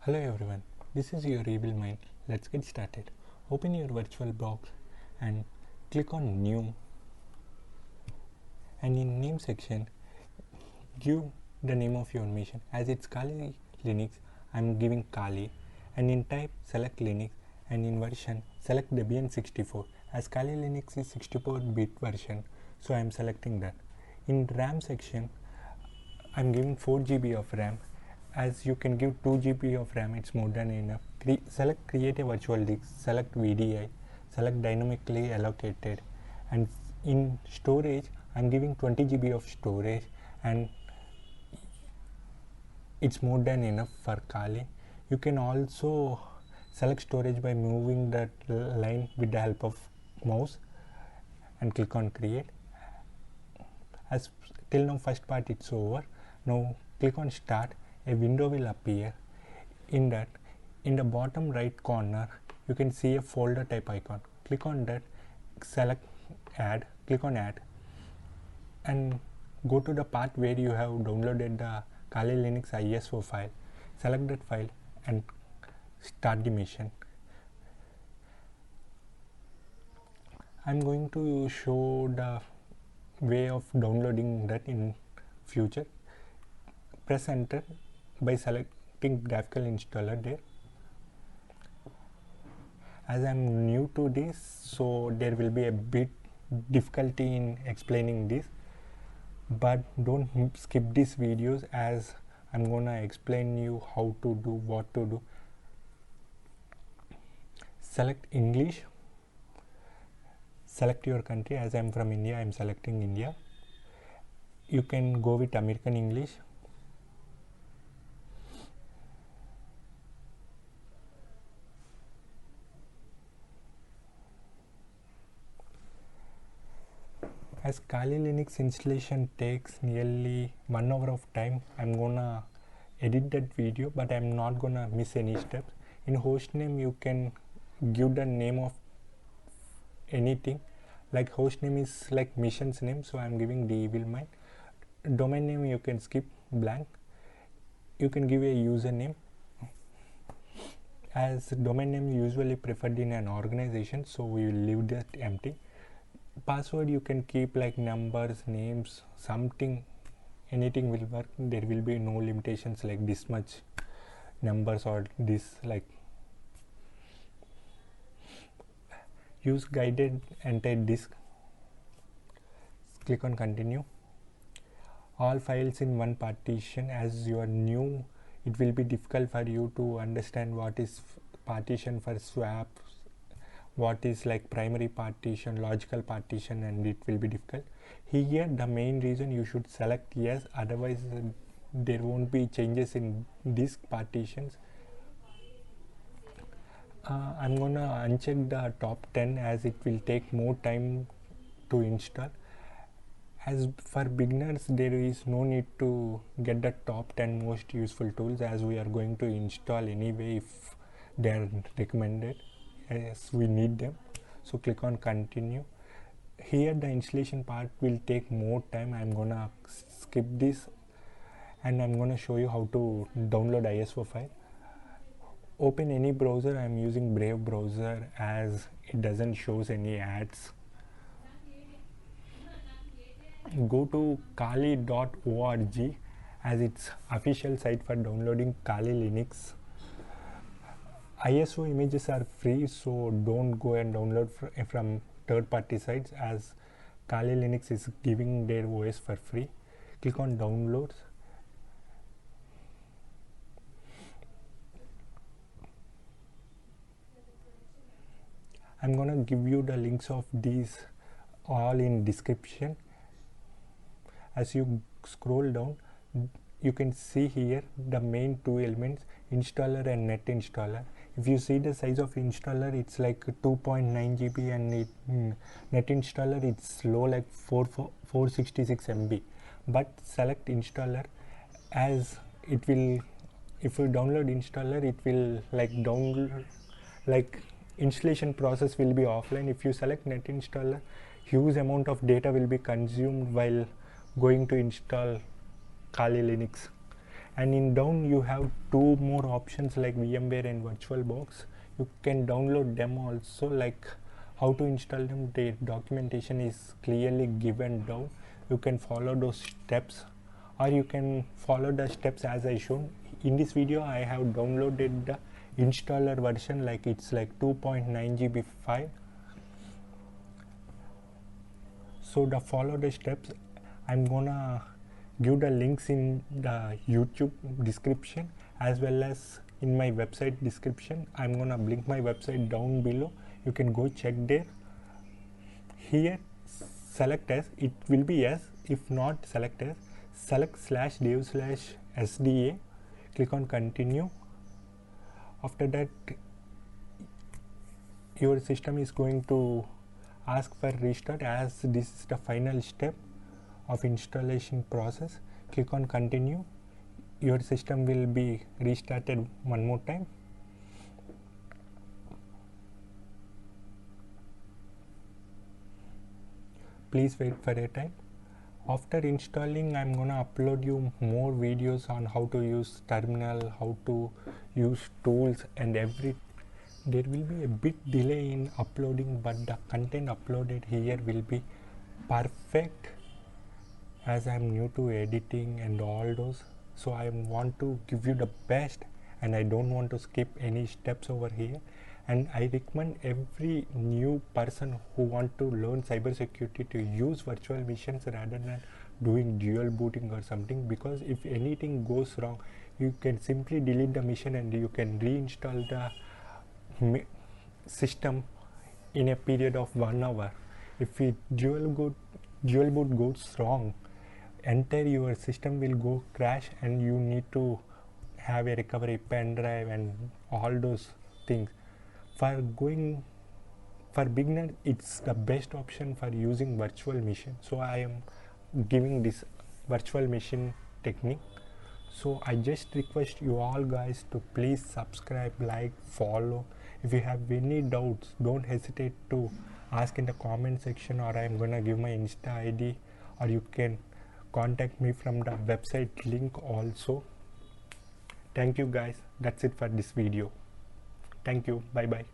Hello everyone, this is your Rebel Mind. Let's get started. Open your virtual box and click on New, and in Name section give the name of your mission. As it's Kali Linux, I'm giving Kali, and in type select Linux, and in version select Debian 64. As Kali Linux is 64-bit version, so I'm selecting that. In RAM section I'm giving 4 GB of RAM. As you can give 2 GB of RAM, it's more than enough. Select create a virtual disk, select VDI, select dynamically allocated, and in storage I'm giving 20 GB of storage, and it's more than enough for Kali. You can also select storage by moving that line with the help of mouse and click on create. As till now first part it's over. Now click on start. A window will appear. In that, in the bottom right corner you can see a folder type icon. Click on that, select add, click on add, and go to the part where you have downloaded the Kali Linux ISO file. Select that file and start the mission. I'm going to show the way of downloading that in future. Press enter by selecting graphical installer there. As I'm new to this, so there will be a bit difficulty in explaining this, but don't skip these videos as I'm gonna explain you how to do what to do. Select English, select your country. As I'm from India, I'm selecting India. You can go with American English. As Kali Linux installation takes nearly 1 hour of time, I'm gonna edit that video, but I'm not gonna miss any steps. In hostname you can give the name of anything, like hostname is like mission's name, so I'm giving the Evil Mind. Domain name you can skip blank. You can give a username, as domain name usually preferred in an organization, so we will leave that empty. Password you can keep like numbers, names, something, anything will work. There will be no limitations like this much numbers or this. Like use guided entire disk, click on continue. All files in one partition. As you are new, it will be difficult for you to understand what is partition for swap, what is like primary partition, logical partition, and it will be difficult. Here the main reason you should select yes, otherwise there won't be changes in disk partitions. I'm gonna uncheck the top 10 as it will take more time to install. As for beginners, there is no need to get the top 10 most useful tools, as we are going to install anyway if they are recommended, as we need them. So click on continue. Here the installation part will take more time. I'm gonna skip this and I'm gonna show you how to download ISO file. Open any browser. I'm using Brave browser as it doesn't shows any ads. Go to kali.org as its official site for downloading Kali Linux. ISO images are free, so don't go and download from third-party sites, as Kali Linux is giving their OS for free. Click on downloads. I'm gonna give you the links of these all in description. As you scroll down, you can see here the main two elements, installer and net installer. If you see the size of installer, it's like 2.9 GB, and net installer it's low, like 466 MB. But select installer, as it will, if you download installer, it will like download, like installation process will be offline. If you select net installer, huge amount of data will be consumed while going to install Kali Linux. and in down you have two more options like VMware and VirtualBox. You can download them also, like how to install them. The documentation is clearly given down. You can follow those steps, or you can follow the steps as I shown. In this video I have downloaded the installer version, like it's like 2.9 GB file. So to follow the steps, I'm gonna give the links in the YouTube description as well as in my website description. I'm gonna link my website down below. You can go check there. Here select as, it will be yes, if not select as, select /dev/sda, click on continue. After that your system is going to ask for restart, as this is the final step of installation process. Click on continue. Your system will be restarted one more time. Please wait for a time. After installing, I'm gonna upload you more videos on how to use terminal, how to use tools and everything. There will be a bit delay in uploading, but the content uploaded here will be perfect, as I'm new to editing and all those. So I want to give you the best and I don't want to skip any steps over here. And I recommend every new person who want to learn cybersecurity to use virtual machines rather than doing dual booting or something, because if anything goes wrong, you can simply delete the machine and you can reinstall the system in a period of 1 hour. If it dual boot goes wrong, entire your system will go crash and you need to have a recovery pen drive and all those things. For beginner, it's the best option for using virtual machine. So I am giving this virtual machine technique. So I just request you all guys to please subscribe, like, follow. If you have any doubts, don't hesitate to ask in the comment section, or I'm gonna give my Insta ID, or you can contact me from the website link also. Thank you guys, that's it for this video. Thank you, bye bye.